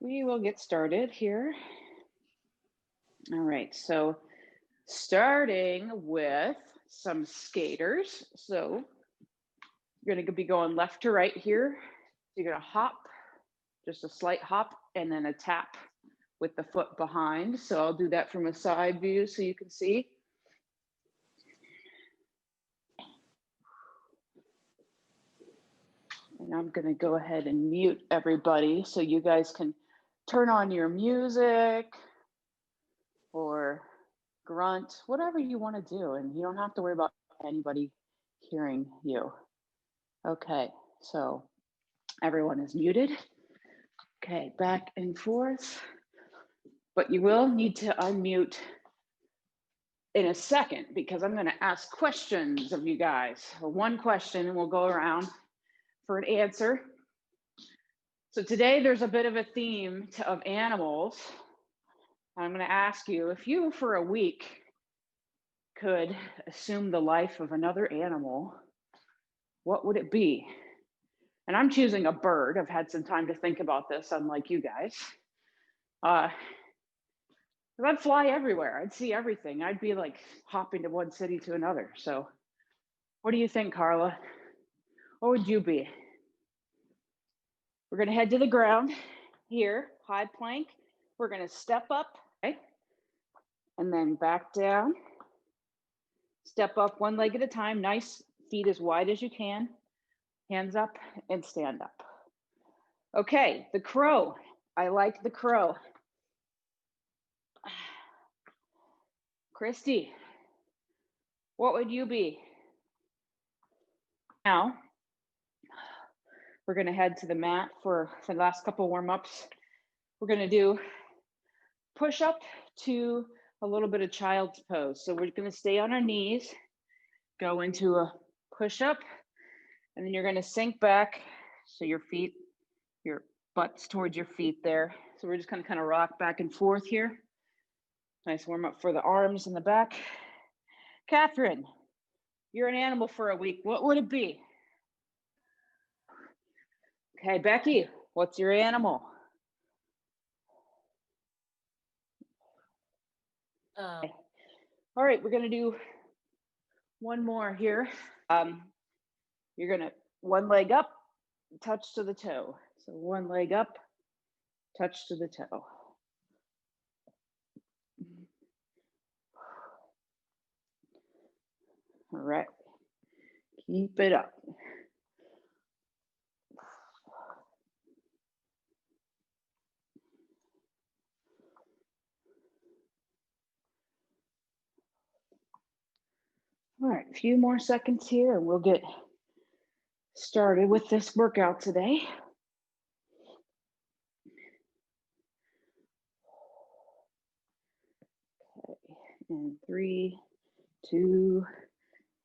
We will get started here. All right, so starting with some skaters. So you're gonna be going left to right here. You're gonna hop, just a slight hop, and then a tap with the foot behind. So I'll do that from a side view so you can see. And I'm gonna go ahead and mute everybody so you guys can turn on your music or grunt, whatever you want to do. And you don't have to worry about anybody hearing you. Okay, so everyone is muted. Okay, back and forth. But you will need to unmute in a second because I'm going to ask questions of you guys. One question and we'll go around for an answer. So today there's a bit of a theme of animals. I'm going to ask you, if you for a week could assume the life of another animal, what would it be? And I'm choosing a bird. I've had some time to think about this, unlike you guys. I'd fly everywhere. I'd see everything. I'd be like hopping to one city to another. So what do you think, Carla? What would you be? We're going to head to the ground here, high plank. We're going to step up, okay? And then back down. Step up one leg at a time. Nice feet as wide as you can. Hands up and stand up. Okay, the crow. I like the crow. Christy, what would you be? Now, we're going to head to the mat for the last couple warm-ups. We're going to do push-up to a little bit of child's pose. So we're going to stay on our knees, go into a push-up, and then you're going to sink back. So your feet, your butt's towards your feet there. So we're just going to kind of rock back and forth here. Nice warm-up for the arms and the back. Catherine, you're an animal for a week. What would it be? Okay, Becky, what's your animal? All right, we're gonna do one more here. You're gonna one leg up, touch to the toe. So one leg up, touch to the toe. All right, keep it up. All right, a few more seconds here and we'll get started with this workout today. Okay, and 3, 2,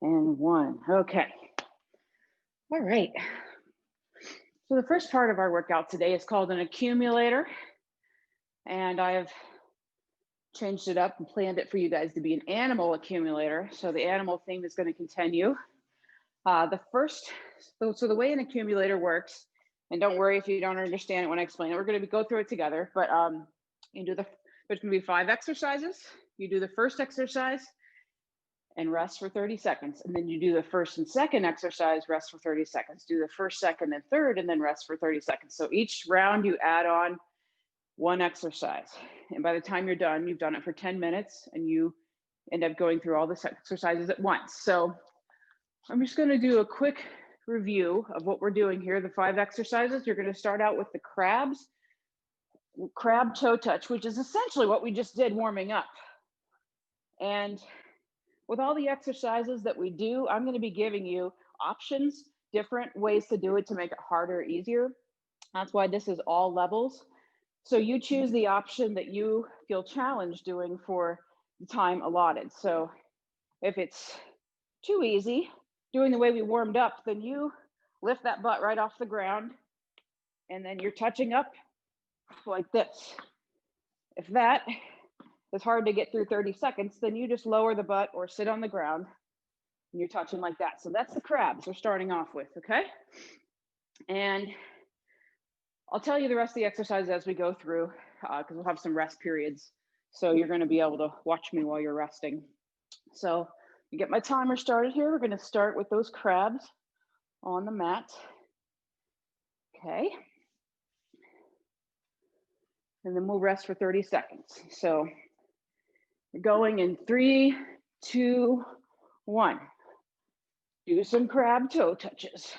and 1. Okay. All right. So the first part of our workout today is called an accumulator. And I have changed it up and planned it for you guys to be an animal accumulator. So the animal theme is going to continue. So the way an accumulator works, and don't worry if you don't understand it when I explain it, we're going to go through it together, but there's going to be 5 exercises. You do the first exercise and rest for 30 seconds. And then you do the first and second exercise, rest for 30 seconds. Do the first, second, and third, and then rest for 30 seconds. So each round you add on 1 exercise. And by the time you're done, you've done it for 10 minutes and you end up going through all the exercises at once. So I'm just going to do a quick review of what we're doing here. The 5 exercises, you're going to start out with the crab toe touch, which is essentially what we just did warming up. And with all the exercises that we do, I'm going to be giving you options, different ways to do it to make it harder or easier. That's why this is all levels. So you choose the option that you feel challenged doing for the time allotted. So if it's too easy, doing the way we warmed up, then you lift that butt right off the ground and then you're touching up like this. If that is hard to get through 30 seconds, then you just lower the butt or sit on the ground and you're touching like that. So that's the crabs we're starting off with, okay? And I'll tell you the rest of the exercises as we go through, because we'll have some rest periods. So you're gonna be able to watch me while you're resting. So you get my timer started here. We're gonna start with those crabs on the mat. Okay. And then we'll rest for 30 seconds. So we're going in 3, 2, 1. Do some crab toe touches.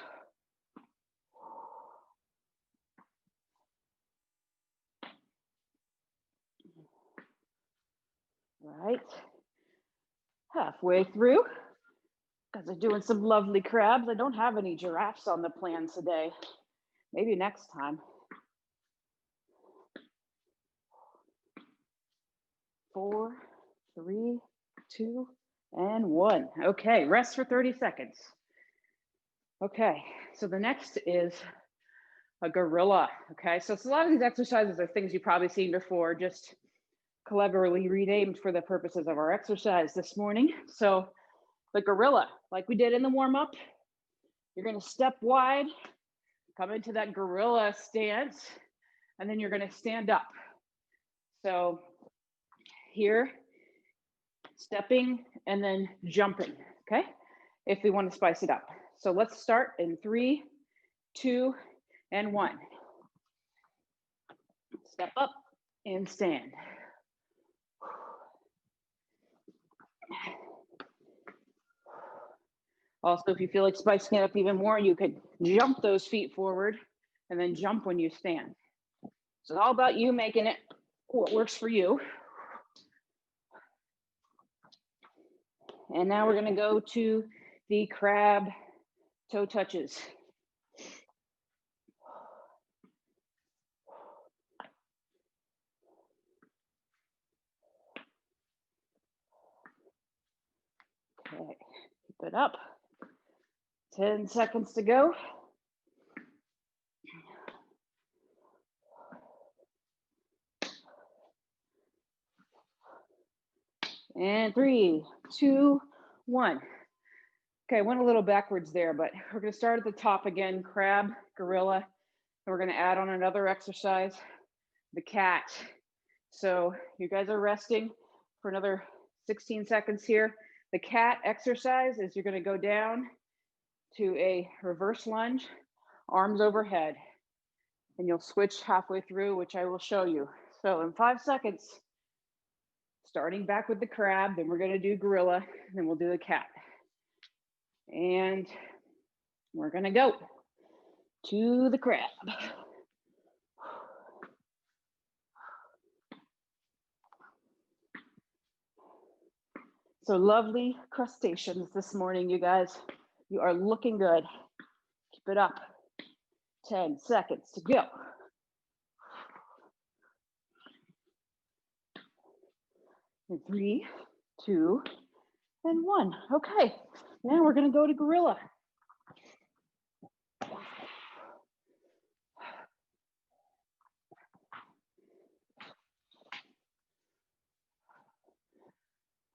Right. Halfway through. Guys are doing some lovely crabs. I don't have any giraffes on the plan today. Maybe next time. 4, 3, 2, and 1. Okay, rest for 30 seconds. Okay, so the next is a gorilla. Okay, so a lot of these exercises are things you've probably seen before, just cleverly renamed for the purposes of our exercise this morning. So the gorilla, like we did in the warm-up, you're gonna step wide, come into that gorilla stance, and then you're gonna stand up. So here, stepping and then jumping, okay? If we want to spice it up. So let's start in 3, 2, and 1. Step up and stand. Also, if you feel like spicing it up even more, you could jump those feet forward and then jump when you stand. So it's all about you making it what works for you. And now we're gonna go to the crab toe touches. Okay, keep it up. 10 seconds to go. And 3, 2, 1. Okay, I went a little backwards there, but we're gonna start at the top again, crab, gorilla, and we're gonna add on another exercise, the cat. So you guys are resting for another 16 seconds here. The cat exercise is you're gonna go down to a reverse lunge, arms overhead, and you'll switch halfway through, which I will show you. So in 5 seconds, starting back with the crab, then we're gonna do gorilla, and then we'll do the cat. And we're gonna go to the crab. So lovely crustaceans this morning, you guys. You are looking good. Keep it up. 10 seconds to go. And 3, 2, and 1. Okay, now we're gonna go to gorilla.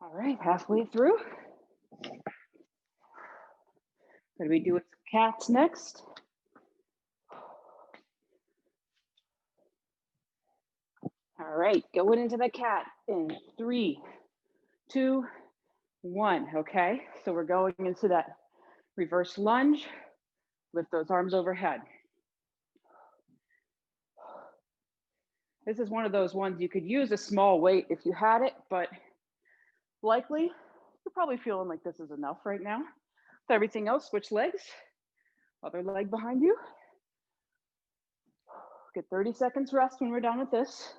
All right, halfway through. Gonna be doing some cats next. All right, going into the cat in 3, 2, 1. Okay, so we're going into that reverse lunge. Lift those arms overhead. This is one of those ones you could use a small weight if you had it, but likely you're probably feeling like this is enough right now. So everything else, switch legs, other leg behind you. Get 30 seconds rest when we're done with this.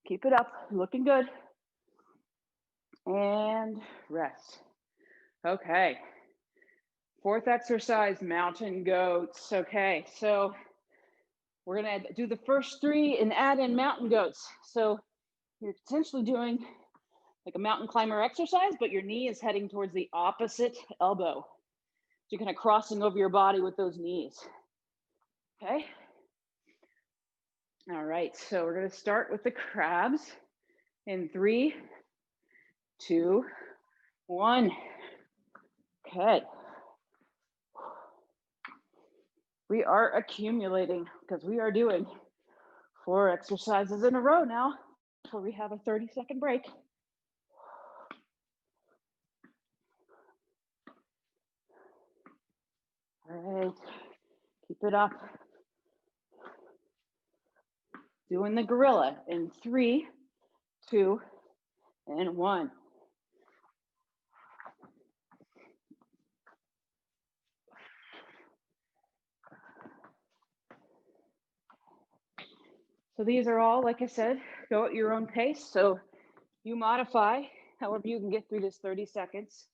Keep it up, looking good. And rest. Okay. 4th exercise, mountain goats. Okay, so we're gonna do the first 3 and add in mountain goats. So you're potentially doing like a mountain climber exercise, but your knee is heading towards the opposite elbow. So you're kind of crossing over your body with those knees. Okay. All right, so we're gonna start with the crabs in 3, 2, 1. Okay. We are accumulating because we are doing 4 exercises in a row now before we have a 30-second break. All right, keep it up. Doing the gorilla in 3, 2, and 1. So these are all, like I said, go at your own pace. So you modify however you can get through this 30 seconds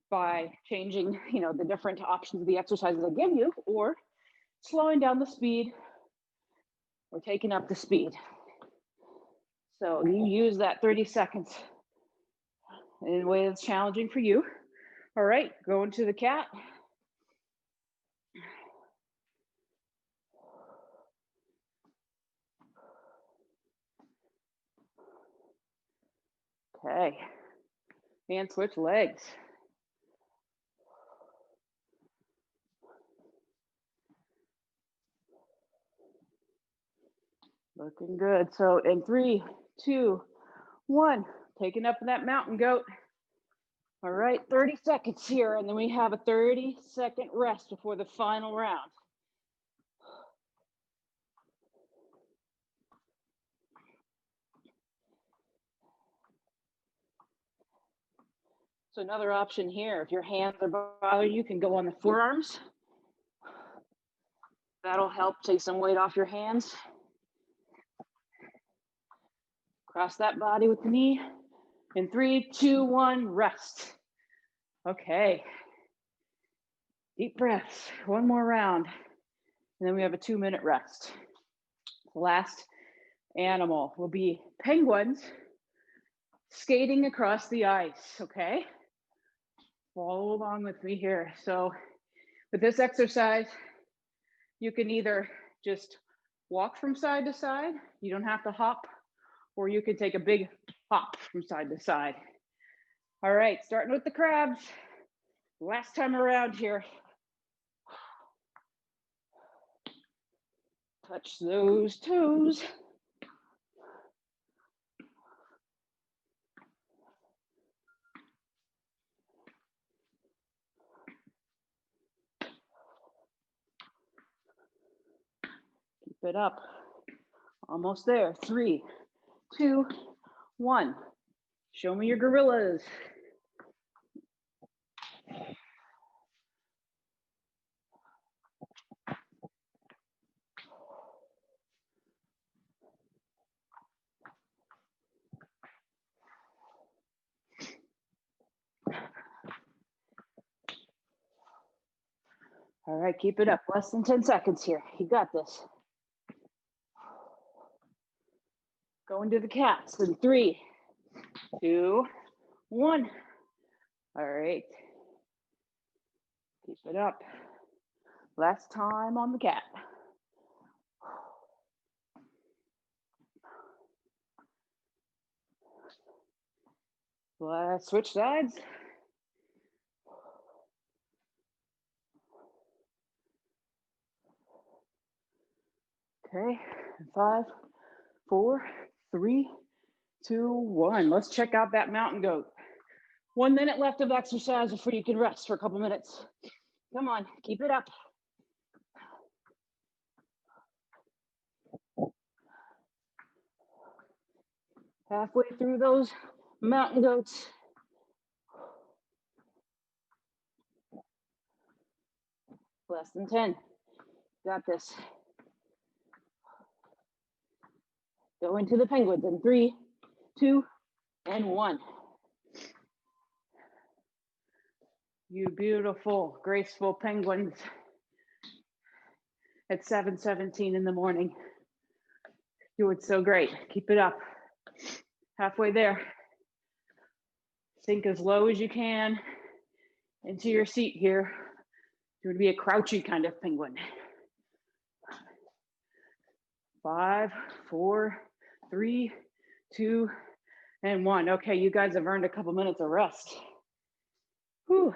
by changing, the different options of the exercises I give you, or slowing down the speed or taking up the speed. So you use that 30 seconds in a way that's challenging for you. All right, go into the cat. Okay, and switch legs. Looking good. So in 3, 2, 1, taking up that mountain goat. All right, 30 seconds here, and then we have a 30-second rest before the final round. So another option here, if your hands are bothering you, can go on the forearms. That'll help take some weight off your hands. Cross that body with the knee. In 3, 2, 1, rest. Okay. Deep breaths, one more round. And then we have a 2-minute rest. The last animal will be penguins skating across the ice, okay? Follow along with me here. So with this exercise, you can either just walk from side to side, you don't have to hop, or you can take a big hop from side to side. All right, starting with the crabs. Last time around here. Touch those toes. Keep it up. Almost there. 3, 2, 1. Show me your gorillas. All right, keep it up. Less than 10 seconds here. You got this. Go into the cats in 3, 2, 1. All right. Keep it up. Last time on the cat. Let's switch sides. Okay, 5, 4, 3, 2, 1. Let's check out that mountain goat. 1 minute left of exercise before you can rest for a couple minutes. Come on, keep it up. Halfway through those mountain goats. Less than 10. Got this. Go into the penguins in 3, 2, and 1. You beautiful, graceful penguins at 7:17 in the morning. Doing so great. Keep it up. Halfway there. Sink as low as you can into your seat here. You would be a crouchy kind of penguin. 5, 4, 3, 2, and 1. Okay, you guys have earned a couple minutes of rest. Whew.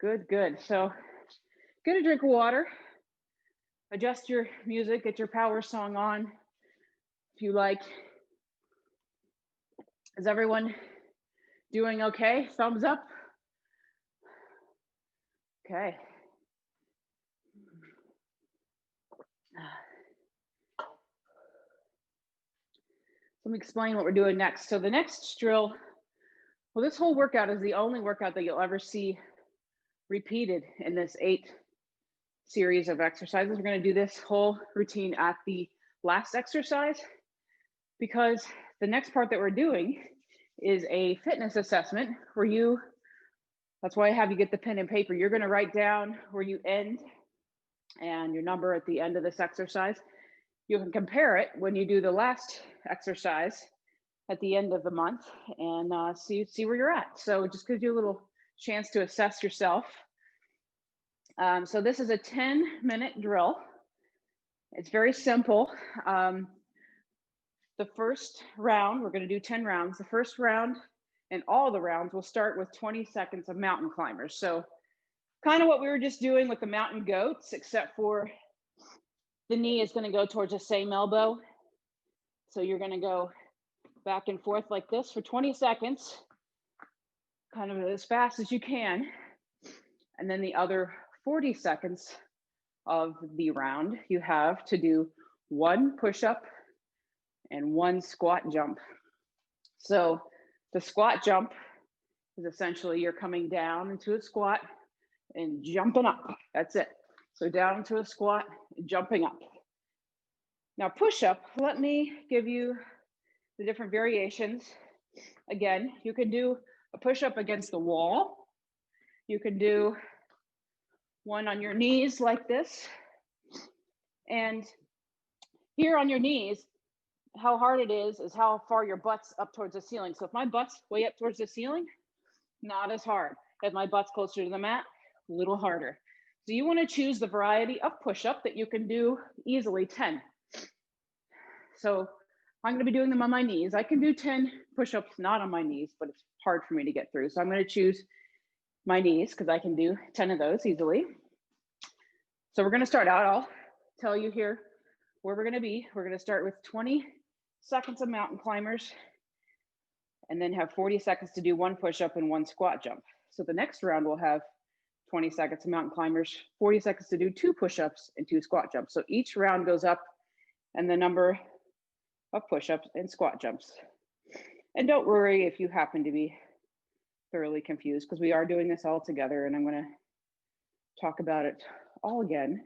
Good, good. So Get a drink of water, adjust your music, get your power song on if you like. Is everyone doing okay? Thumbs up. Okay. Let me explain what we're doing next. So the next drill, well, this whole workout is the only workout that you'll ever see repeated in this 8 series of exercises. We're going to do this whole routine at the last exercise because the next part that we're doing is a fitness assessment where you, that's why I have you get the pen and paper. You're going to write down where you end and your number at the end of this exercise. You can compare it when you do the last exercise at the end of the month and see where you're at. So it just gives you a little chance to assess yourself. So this is a 10-minute drill. It's very simple. The first round, we're going to do 10 rounds. The first round and all the rounds will start with 20 seconds of mountain climbers. So kind of what we were just doing with the mountain goats, except for the knee is going to go towards the same elbow. So you're going to go back and forth like this for 20 seconds, kind of as fast as you can. And then the other 40 seconds of the round, you have to do 1 push-up and 1 squat jump. So the squat jump is essentially you're coming down into a squat and jumping up. That's it. So down into a squat, jumping up. Now push-up, let me give you the different variations. Again, you can do a push-up against the wall. You can do one on your knees like this. And here on your knees, how hard it is how far your butt's up towards the ceiling. So if my butt's way up towards the ceiling, not as hard. If my butt's closer to the mat, a little harder. So you want to choose the variety of push-up that you can do easily 10. So I'm going to be doing them on my knees. I can do 10 push-ups not on my knees, but it's hard for me to get through. So I'm going to choose my knees because I can do 10 of those easily. So we're going to start out. I'll tell you here where we're going to be. We're going to start with 20 seconds of mountain climbers and then have 40 seconds to do 1 push-up and 1 squat jump. So the next round we'll have 20 seconds of mountain climbers, 40 seconds to do 2 push-ups and 2 squat jumps. So each round goes up and the number of push-ups and squat jumps. And don't worry if you happen to be thoroughly confused because we are doing this all together and I'm going to talk about it all again.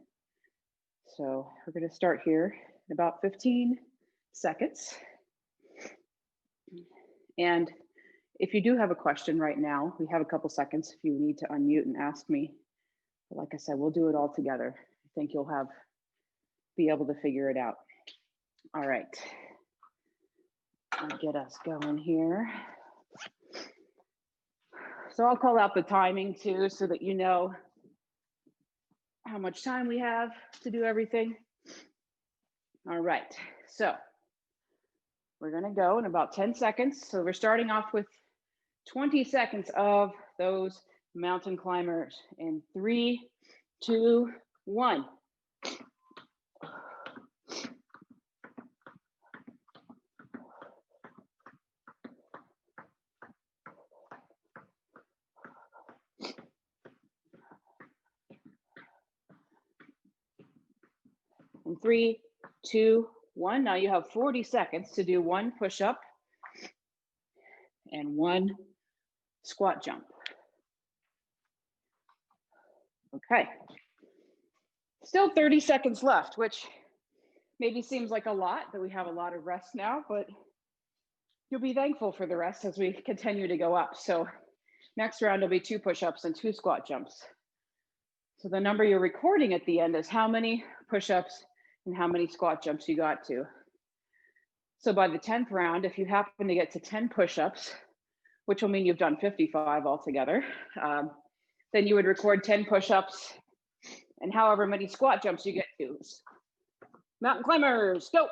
So we're going to start here in about 15 seconds. And if you do have a question right now, we have a couple seconds if you need to unmute and ask me. But like I said, we'll do it all together. I think you'll be able to figure it out. All right. I'll get us going here. So I'll call out the timing too, so that you know how much time we have to do everything. All right, so we're gonna go in about 10 seconds. So we're starting off with 20 seconds of those mountain climbers in 3, 2, 1. In 3, 2, 1. Now you have 40 seconds to do 1 push-up and 1 squat jump. Okay. Still 30 seconds left, which maybe seems like a lot, that we have a lot of rest now, but you'll be thankful for the rest as we continue to go up. So next round will be 2 push-ups and 2 squat jumps. So the number you're recording at the end is how many push-ups and how many squat jumps you got to. So by the 10th round, if you happen to get to 10 push-ups, which will mean you've done 55 altogether, then you would record 10 push-ups and however many squat jumps you get to. Mountain climbers, go.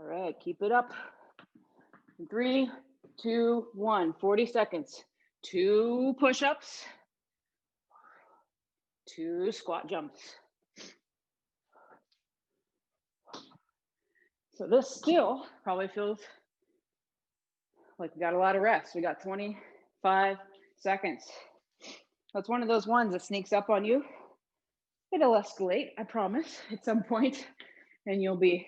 All right, keep it up. 3, 2, 1, 40 seconds. 2 push-ups, 2 squat jumps. So this still probably feels like we got a lot of rest. We got 25 seconds. That's one of those ones that sneaks up on you. It'll escalate, I promise, at some point, and you'll be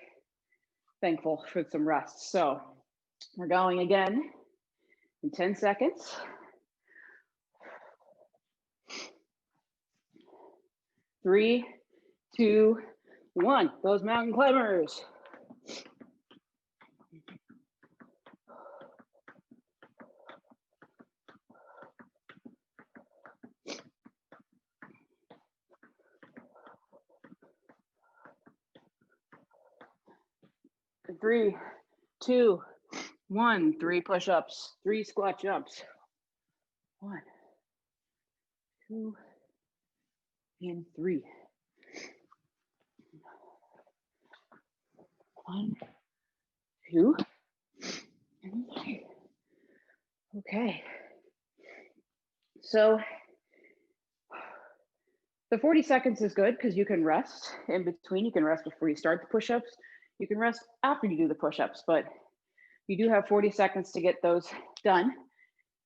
thankful for some rest. So we're going again in 10 seconds. 3, 2, 1. Those mountain climbers. Three, 2, 1. 3 push-ups, 3 squat jumps. 1, 2, and 3. 1, 2, and 3. Okay. So the 40 seconds is good because you can rest in between. You can rest before you start the push-ups. You can rest after you do the push-ups, but you do have 40 seconds to get those done.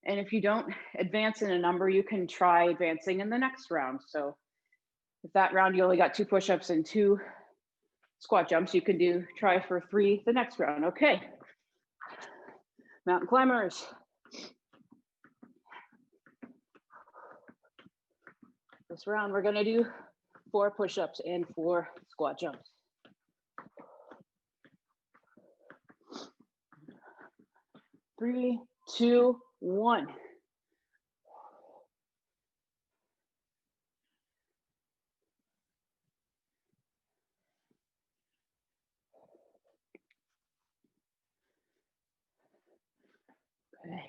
And if you don't advance in a number, you can try advancing in the next round. So if that round you only got 2 push-ups and 2 squat jumps, you can try for 3 the next round. Okay. Mountain climbers. This round we're gonna do 4 push-ups and 4 squat jumps. 3, 2, 1. Okay.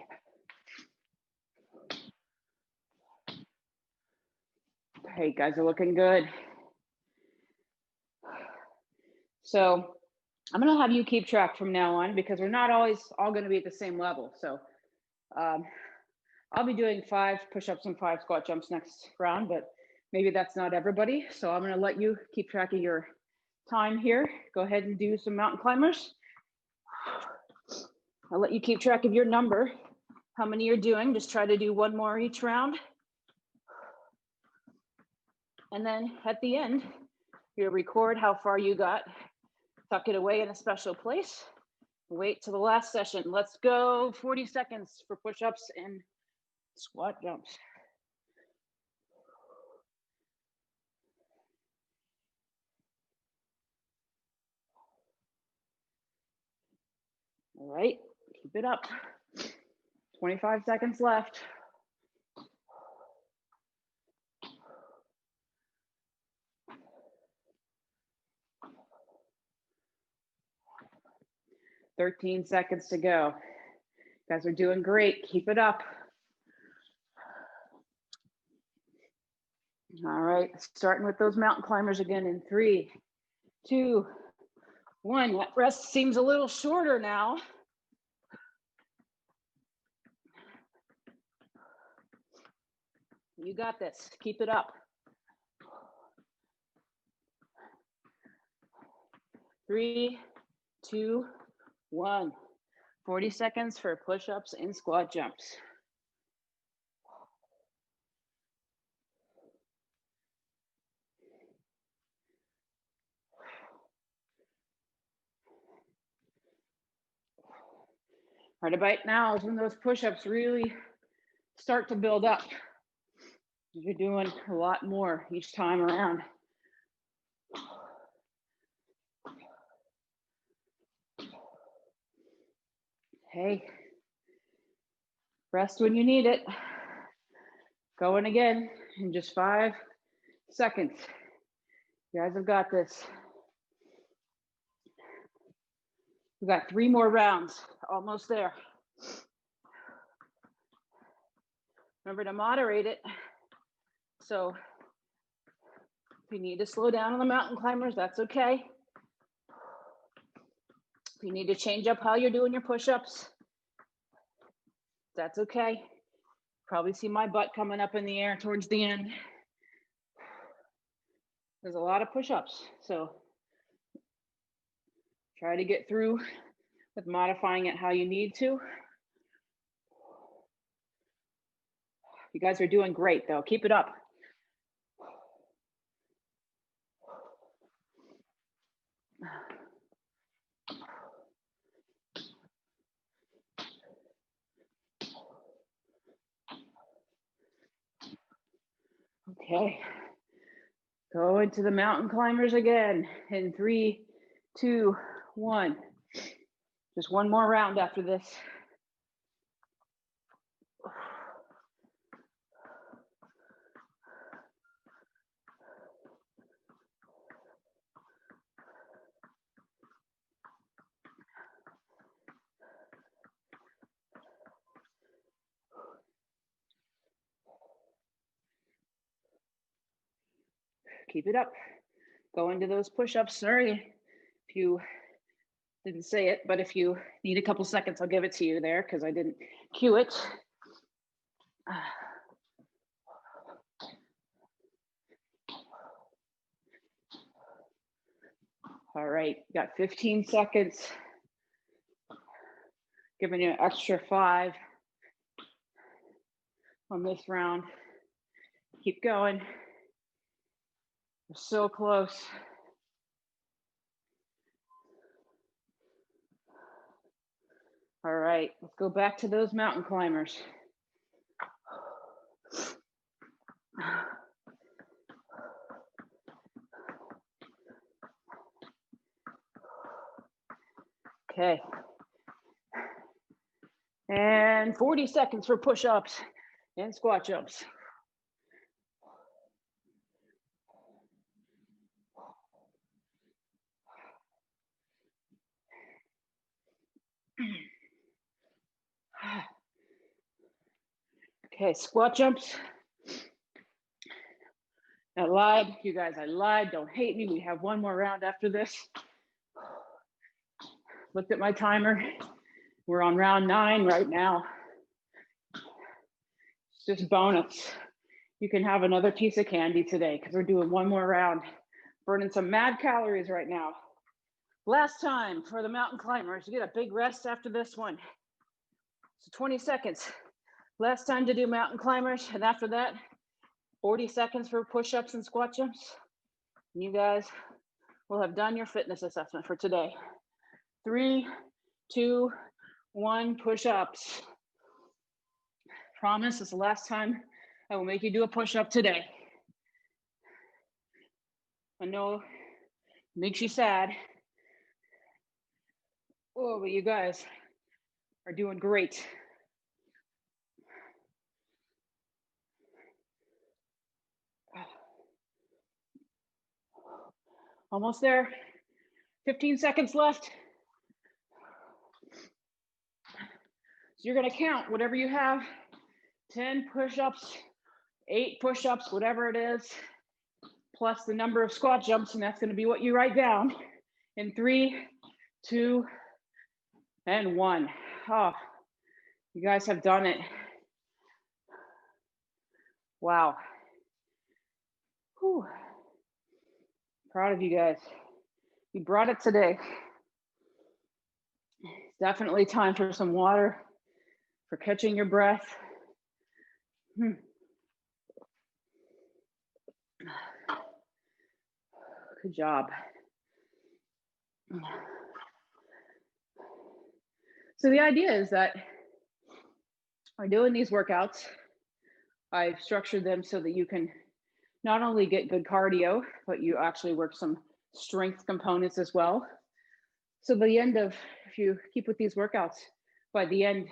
Okay, guys are looking good. So I'm gonna have you keep track from now on because we're not always all gonna be at the same level. So I'll be doing 5 push-ups and 5 squat jumps next round, but maybe that's not everybody. So I'm gonna let you keep track of your time here. Go ahead and do some mountain climbers. I'll let you keep track of your number, how many you're doing. Just try to do 1 more each round. And then at the end, you'll record how far you got, tuck it away in a special place, wait till the last session. Let's go 40 seconds for push-ups and squat jumps. All right, keep it up. 25 seconds left. $13 seconds to go. You guys are doing great. Keep it up. All right, starting with those mountain climbers again in 3, 2, 1. That rest seems a little shorter now. You got this. Keep it up. 3, 2, 1. 40 seconds for push-ups and squat jumps. Right about now is when those push-ups really start to build up. You're doing a lot more each time around. Hey, rest when you need it. Going again in just 5 seconds. You guys have got this. We've got 3 more rounds, almost there. Remember to moderate it. So if you need to slow down on the mountain climbers, that's okay. If you need to change up how you're doing your push-ups, that's okay. Probably see my butt coming up in the air towards the end. There's a lot of push-ups, so try to get through with modifying it how you need to. You guys are doing great though. Keep it up. Okay, go into the mountain climbers again in 3, 2, 1. Just one more round after this. Keep it up. Go into those push-ups. Sorry if you didn't say it, but if you need a couple seconds, I'll give it to you there because I didn't cue it. All right, got 15 seconds. Giving you an extra 5 on this round. Keep going. We're so close. All right, let's go back to those mountain climbers. Okay. And 40 seconds for push-ups and squat jumps. Okay, squat jumps. I lied, you guys, I lied. Don't hate me. We have one more round after this. Looked at my timer. We're on round 9 right now. It's just bonus. You can have another piece of candy today because we're doing one more round. Burning some mad calories right now. Last time for the mountain climbers, you get a big rest after this one. So 20 seconds. Last time to do mountain climbers, and after that, 40 seconds for push-ups and squat jumps. And you guys will have done your fitness assessment for today. 3, 2, 1, push-ups. Promise it's the last time I will make you do a push-up today. I know it makes you sad. Oh, but you guys are doing great. Almost there. 15 seconds left. So you're gonna count whatever you have. 10 push-ups, 8 push-ups, whatever it is, plus the number of squat jumps, and that's gonna be what you write down. In 3, 2, and 1. Oh, you guys have done it. Wow. Whew. Proud of you guys. You brought it today. It's definitely time for some water, for catching your breath. Good job. So the idea is that by doing these workouts, I've structured them so that you can not only get good cardio, but you actually work some strength components as well. So by the end of, if you keep with these workouts, by the end,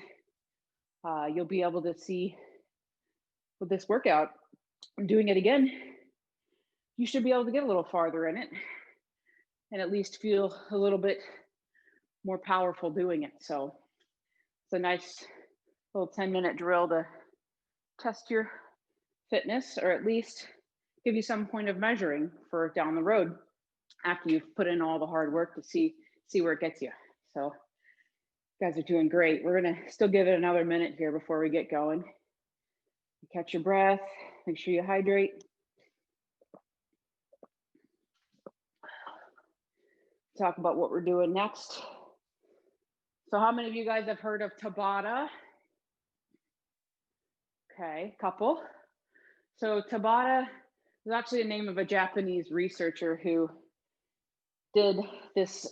you'll be able to see with this workout, doing it again, you should be able to get a little farther in it and at least feel a little bit more powerful doing it. So it's a nice little 10-minute drill to test your fitness, or at least give you some point of measuring for down the road after you've put in all the hard work to see where it gets you. So you guys are doing great. We're gonna still give it another minute here before we get going. Catch your breath, make sure you hydrate. Talk about what we're doing next. So how many of you guys have heard of Tabata? Okay, couple. So Tabata is actually the name of a Japanese researcher who did this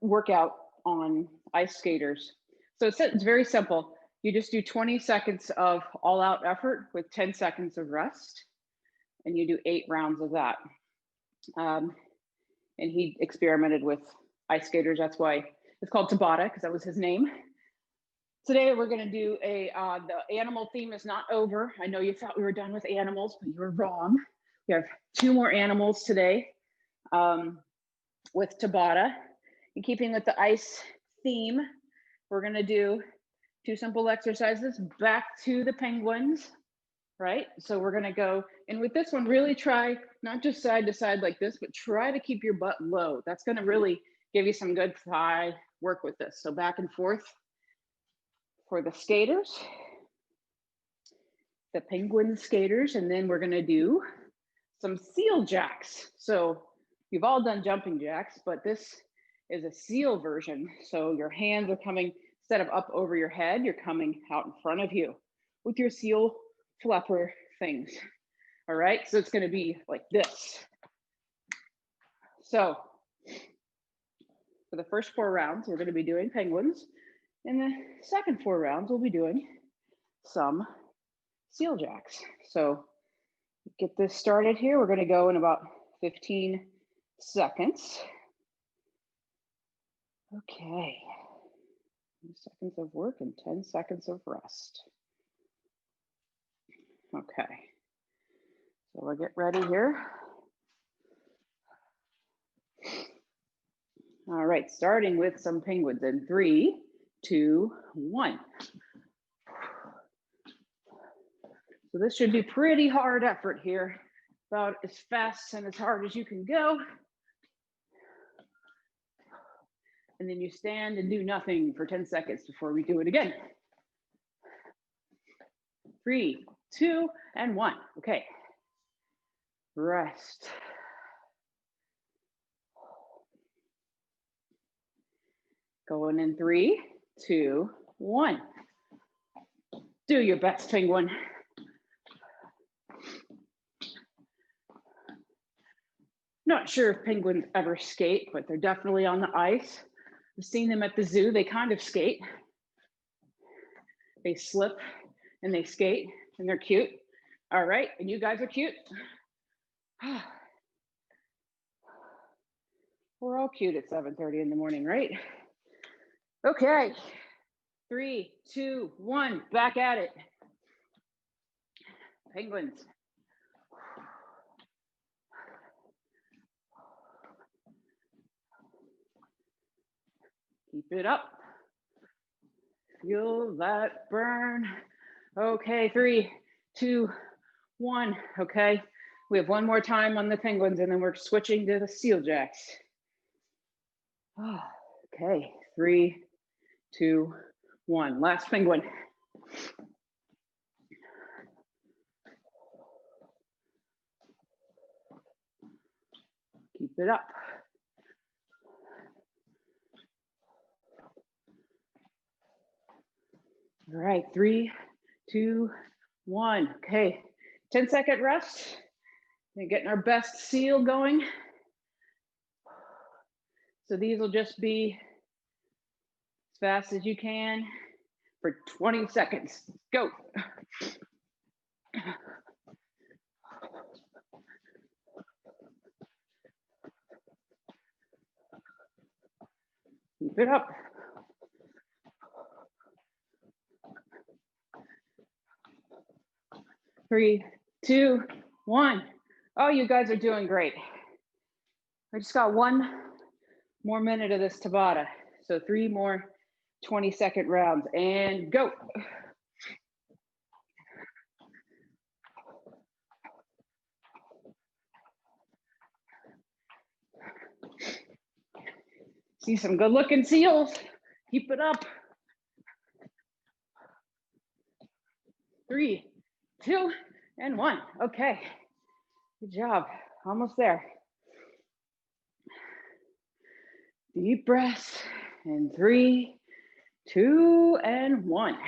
workout on ice skaters. So it's very simple. You just do 20 seconds of all out effort with 10 seconds of rest, and you do 8 rounds of that. And he experimented with ice skaters. That's why it's called Tabata, because that was his name. Today we're going to do the animal theme is not over. I know you thought we were done with animals, but you were wrong. We have 2 more animals today with Tabata. In keeping with the ice theme, we're going to do 2 simple exercises back to the penguins, right? So we're going to go, and with this one, really try not just side to side like this, but try to keep your butt low. That's going to really give you some good thigh work with this. So back and forth for the skaters, the penguin skaters, and then we're going to do some seal jacks. So you've all done jumping jacks, but this is a seal version. So your hands are coming, instead of up over your head, you're coming out in front of you with your seal flapper things. All right, so it's going to be like this. So for the first 4 rounds, we're going to be doing penguins. In the second 4 rounds, we'll be doing some seal jacks. So get this started here. We're going to go in about 15 seconds. Okay. 10 seconds of work and 10 seconds of rest. Okay. So we'll get ready here. All right, starting with some penguins in 3, 2, 1. So this should be pretty hard effort here, about as fast and as hard as you can go. And then you stand and do nothing for 10 seconds before we do it again. 3, 2, and 1. Okay. Rest. Going in 3, 2, 1. Do your best, penguin. Not sure if penguins ever skate, but they're definitely on the ice. I've seen them at the zoo. They kind of skate. They slip and they skate, and they're cute. All right, and you guys are cute. We're all cute at 7:30 in the morning, right? Okay, 3, 2, 1, back at it. Penguins. Keep it up. Feel that burn. Okay, 3, 2, 1. Okay, we have one more time on the penguins, and then we're switching to the seal jacks. Okay, 3, 2, 1. Last penguin. Keep it up. All right, 3, 2, 1. Okay, 10-second rest. We're getting our best seal going. So these will just be as fast as you can for 20 seconds. Go. Keep it up. Three, 2, 1. Oh, you guys are doing great. I just got 1 more minute of this Tabata. So 3 more 20-second rounds, and go. See some good looking seals. Keep it up. 3, 2, and 1. Okay, good job. Almost there. Deep breaths. And 3, 2, and 1.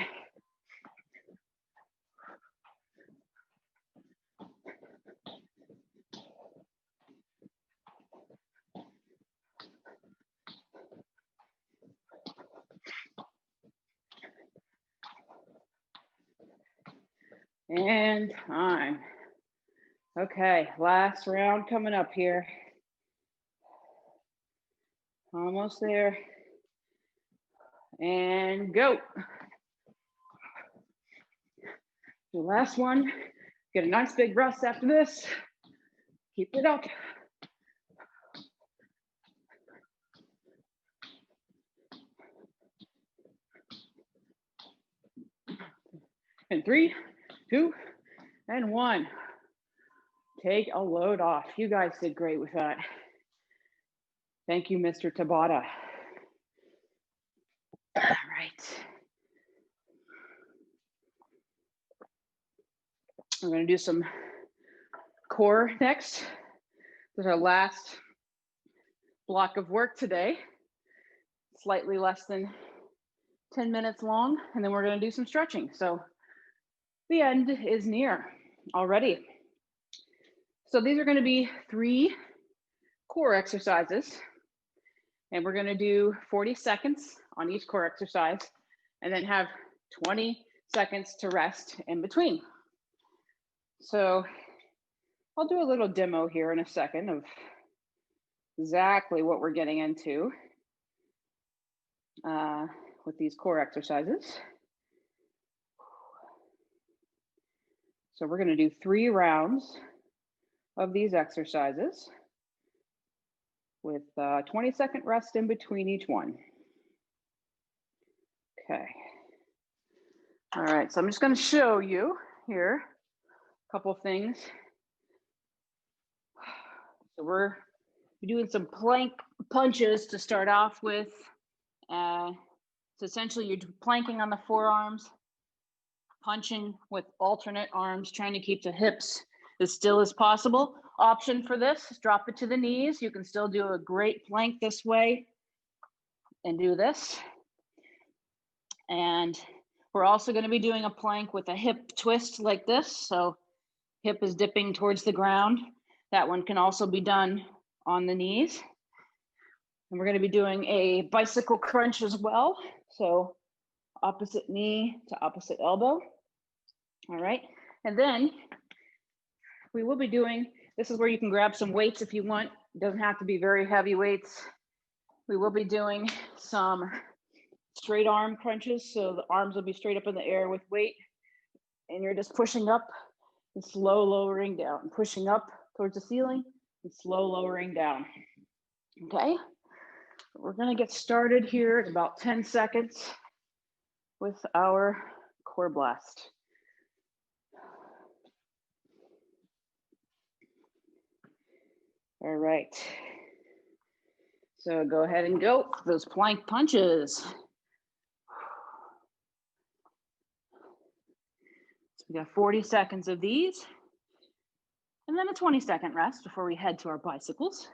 And time. Okay, last round coming up here. Almost there. And go. The last one. Get a nice big rest after this. Keep it up. And 3, 2, and 1. Take a load off. You guys did great with that. Thank you, Mr. Tabata. All right. We're going to do some core next. This is our last block of work today. Slightly less than 10 minutes long, and then we're going to do some stretching. So the end is near already. So these are going to be 3 core exercises, and we're going to do 40 seconds on each core exercise, and then have 20 seconds to rest in between. So I'll do a little demo here in a second of exactly what we're getting into with these core exercises. So we're going to do 3 rounds of these exercises with 20-second rest in between each one. Okay. All right, so I'm just going to show you here a couple things. So we're doing some plank punches to start off with. So essentially you're planking on the forearms, punching with alternate arms, trying to keep the hips as still as possible. Option for this is drop it to the knees. You can still do a great plank this way and do this. And we're also going to be doing a plank with a hip twist like this. So hip is dipping towards the ground. That one can also be done on the knees. And we're going to be doing a bicycle crunch as well. So opposite knee to opposite elbow. All right. And then we will be doing, this is where you can grab some weights if you want. It doesn't have to be very heavy weights. We will be doing some straight arm crunches. So the arms will be straight up in the air with weight. And you're just pushing up and slow lowering down, pushing up towards the ceiling and slow lowering down. Okay. We're going to get started here in about 10 seconds with our core blast. All right. So go ahead and go those plank punches. So we got 40 seconds of these and then a 20-second rest before we head to our bicycles.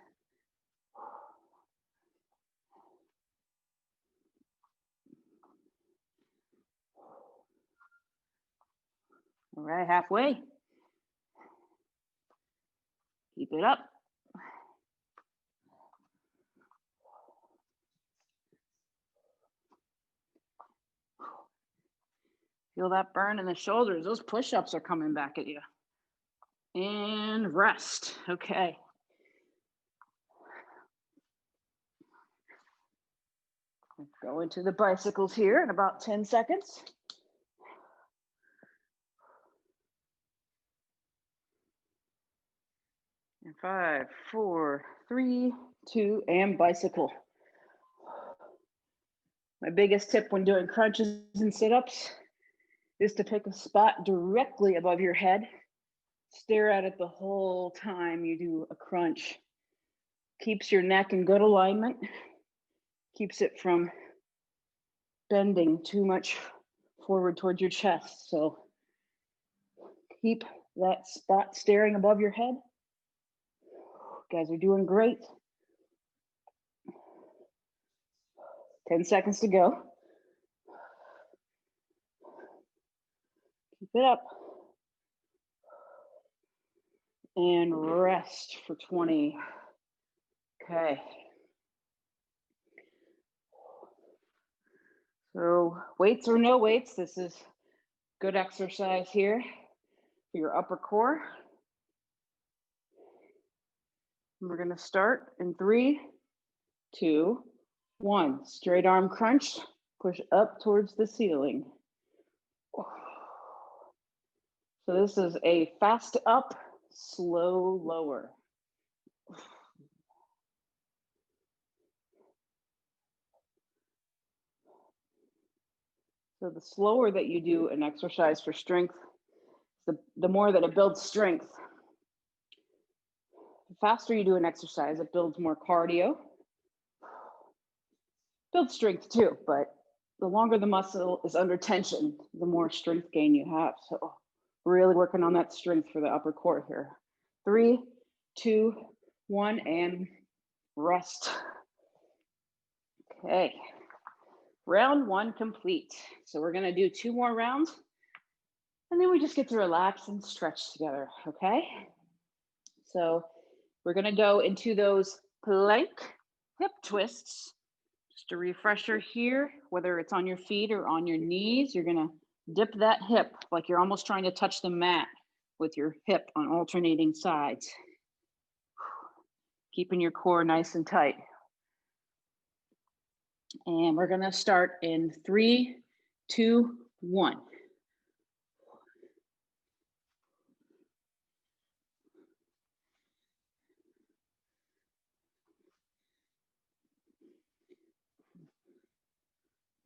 All right, halfway. Keep it up. Feel that burn in the shoulders. Those push-ups are coming back at you. And rest. Okay. Go into the bicycles here in about 10 seconds. And 5, 4, 3, 2, and bicycle. My biggest tip when doing crunches and sit-ups is to pick a spot directly above your head. Stare at it the whole time you do a crunch. Keeps your neck in good alignment keeps it from bending too much forward towards your chest. So keep that spot staring above your head. You guys are doing great. 10 seconds to go. Keep it up. And rest for 20. Okay. So weights or no weights, this is good exercise here for your upper core. And we're gonna start in 3, 2, 1. Straight arm crunch, push up towards the ceiling. So this is a fast up, slow lower. So the slower that you do an exercise for strength, the more that it builds strength. The faster you do an exercise, it builds more cardio. Builds strength too, but the longer the muscle is under tension, the more strength gain you have. So really working on that strength for the upper core here. 3, 2, 1, and rest. Okay, round 1 complete. So we're gonna do 2 more rounds, and then we just get to relax and stretch together, okay? So we're gonna go into those plank hip twists. Just a refresher here, whether it's on your feet or on your knees, you're gonna dip that hip like you're almost trying to touch the mat with your hip on alternating sides. Keeping your core nice and tight. And we're gonna start in 3, 2, 1.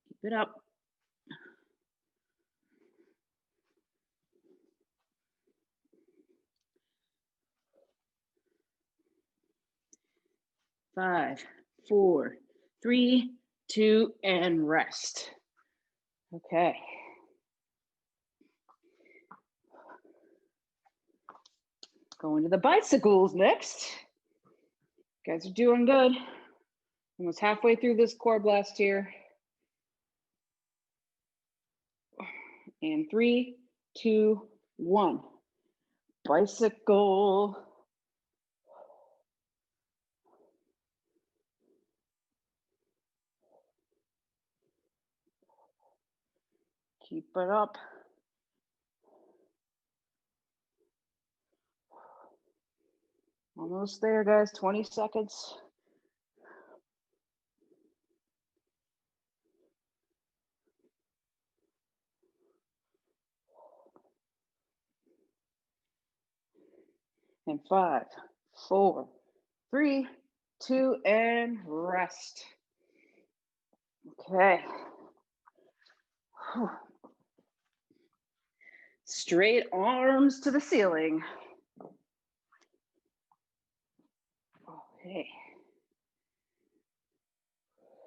Keep it up. 5, 4, 3, 2, and rest. Okay. Going to the bicycles next. You guys are doing good. Almost halfway through this core blast here. And 3, 2, 1. Bicycle. Keep it up. Almost there, guys. 20 seconds. And 5, 4, 3, 2, and rest. Okay. Straight arms to the ceiling. Okay.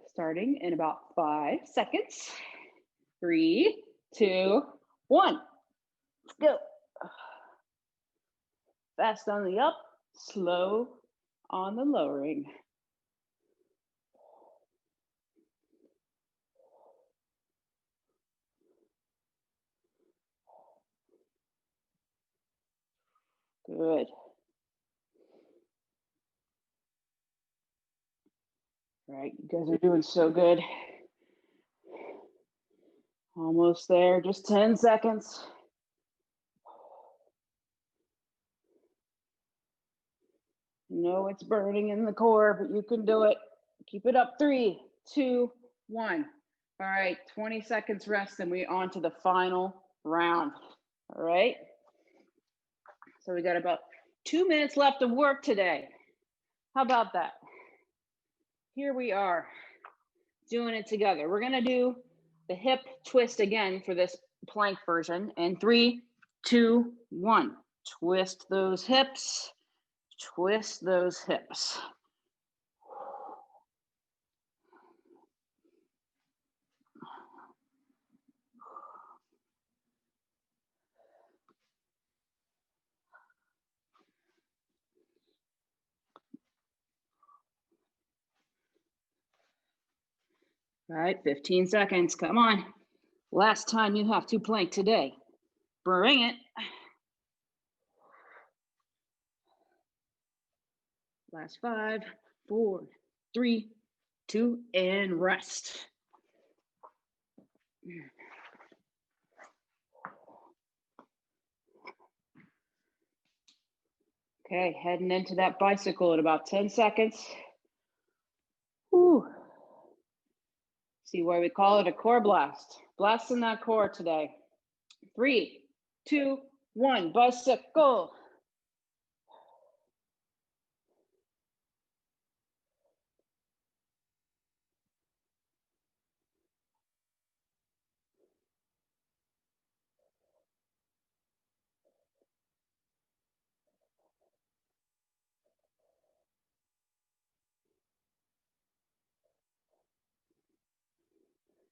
Starting in about 5 seconds. 3, 2, 1. Let's go. Fast on the up, slow on the lowering. Good. All right, you guys are doing so good. Almost there, just 10 seconds. No, it's burning in the core, but you can do it. Keep it up. 3, 2, 1. All right, 20 seconds rest, and we're on to the final round. All right. So we got about 2 minutes left of work today. How about that? Here we are doing it together. We're gonna do the hip twist again for this plank version. And 3, 2, 1. Twist those hips. Twist those hips. All right, 15 seconds, come on. Last time you have to plank today. Bring it. Last 5, 4, 3, 2, and rest. Okay, heading into that bicycle in about 10 seconds. Whew. See why we call it a core blast. Blasting that core today. 3, 2, 1, bicycle.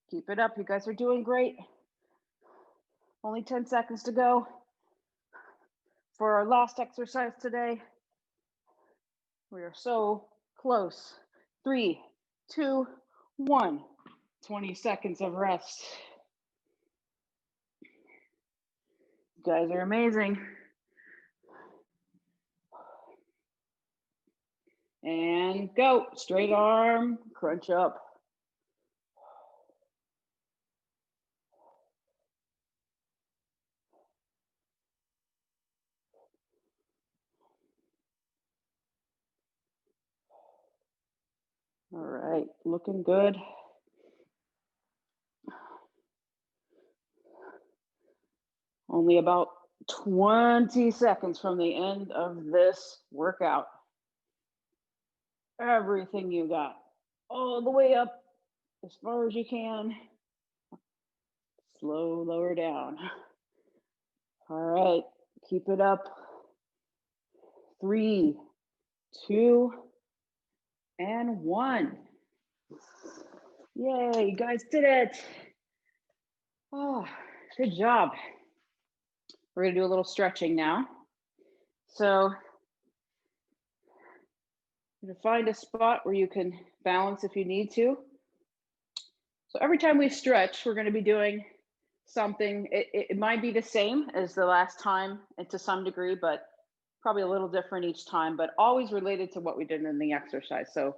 Keep it up, you guys are doing great. Only 10 seconds to go for our last exercise today. We are so close. 3, 2, 1. 20 seconds of rest. You guys are amazing. And go. Straight arm, crunch up. All right, looking good. Only about 20 seconds from the end of this workout. Everything you got, all the way up as far as you can. Slow, lower down. All right, keep it up. 3, 2, and 1. Yay, you guys did it. Oh, good job. We're gonna do a little stretching now. So you're gonna find a spot where you can balance if you need to. So every time we stretch, we're gonna be doing something. It might be the same as the last time and to some degree, but probably a little different each time, but always related to what we did in the exercise. So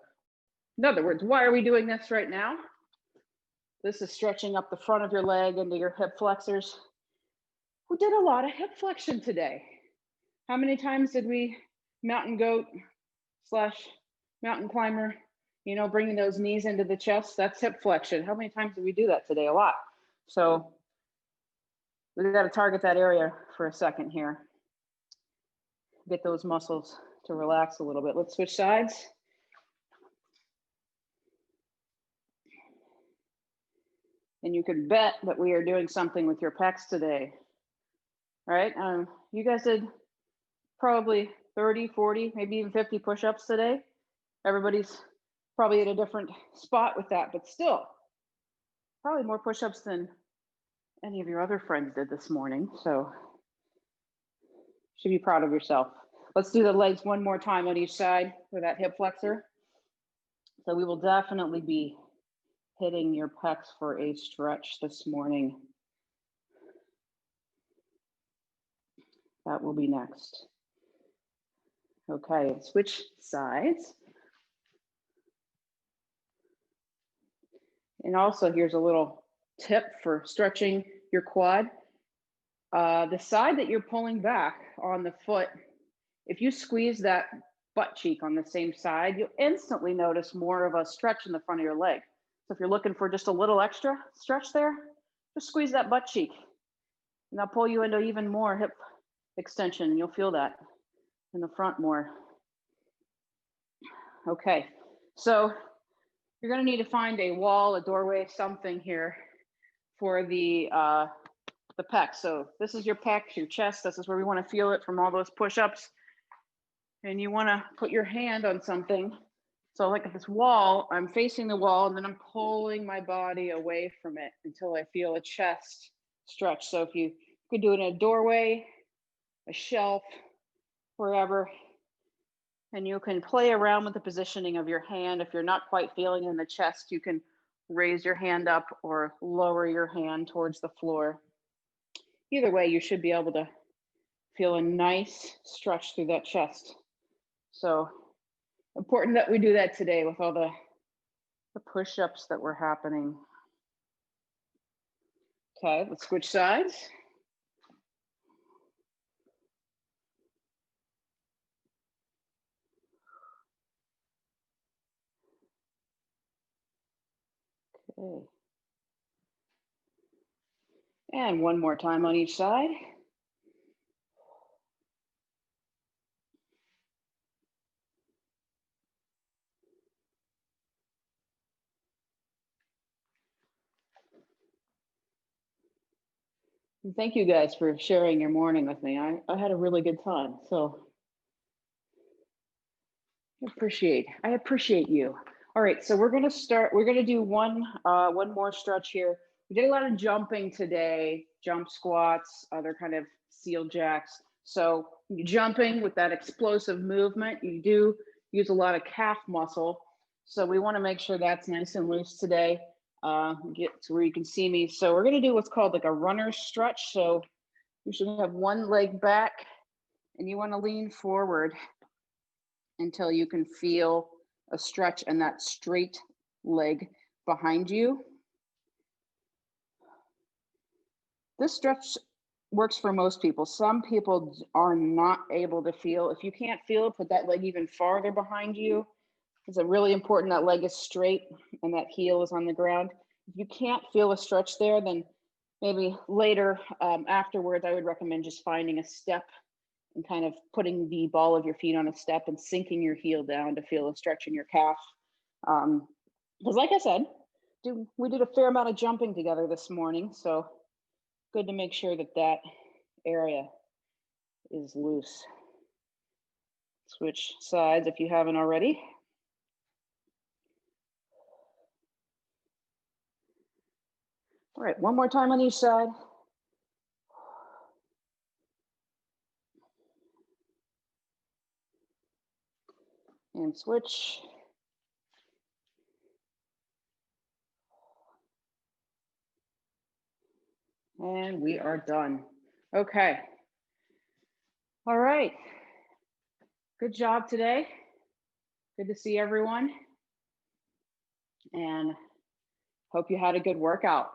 in other words, why are we doing this right now? This is stretching up the front of your leg into your hip flexors. We did a lot of hip flexion today. How many times did we mountain goat / mountain climber, you know, bringing those knees into the chest? That's hip flexion. How many times did we do that today? A lot. So we got to target that area for a second here. Get those muscles to relax a little bit. Let's switch sides. And you can bet that we are doing something with your pecs today. All right, you guys did probably 30, 40, maybe even 50 push-ups today. Everybody's probably at a different spot with that, but still, probably more push-ups than any of your other friends did this morning. So should be proud of yourself. Let's do the legs one more time on each side for that hip flexor. So we will definitely be hitting your pecs for a stretch this morning. That will be next. Okay, switch sides. And also here's a little tip for stretching your quad. The side that you're pulling back on the foot, if you squeeze that butt cheek on the same side, you'll instantly notice more of a stretch in the front of your leg. So if you're looking for just a little extra stretch there, just squeeze that butt cheek and that'll pull you into even more hip extension. You'll feel that in the front more. Okay, so you're gonna need to find a wall, a doorway, something here for the pecs. So this is your pecs, your chest. This is where we wanna feel it from all those push-ups. And you wanna put your hand on something. So like at this wall, I'm facing the wall and then I'm pulling my body away from it until I feel a chest stretch. So if you could do it in a doorway, a shelf, wherever, and you can play around with the positioning of your hand. If you're not quite feeling in the chest, you can raise your hand up or lower your hand towards the floor. Either way, you should be able to feel a nice stretch through that chest. So important that we do that today with all the push-ups that were happening. Okay, let's switch sides. Okay. And one more time on each side. And thank you guys for sharing your morning with me. I had a really good time. So I appreciate you. All right, so we're gonna do one more stretch here. We did a lot of jumping today, jump squats, other kind of seal jacks. So jumping with that explosive movement, you do use a lot of calf muscle. So we wanna make sure that's nice and loose today. Get to where you can see me. So we're gonna do what's called like a runner's stretch. So you should have one leg back and you wanna lean forward until you can feel a stretch in that straight leg behind you. This stretch works for most people. Some people are not able to feel. If you can't feel it, put that leg even farther behind you. It's really important that leg is straight and that heel is on the ground. If you can't feel a stretch there, then maybe later afterwards, I would recommend just finding a step and kind of putting the ball of your feet on a step and sinking your heel down to feel a stretch in your calf. Because like I said, we did a fair amount of jumping together this morning, so good to make sure that that area is loose. Switch sides if you haven't already. All right, one more time on each side. And switch. And we are done. Okay. All right. Good job today. Good to see everyone. And hope you had a good workout.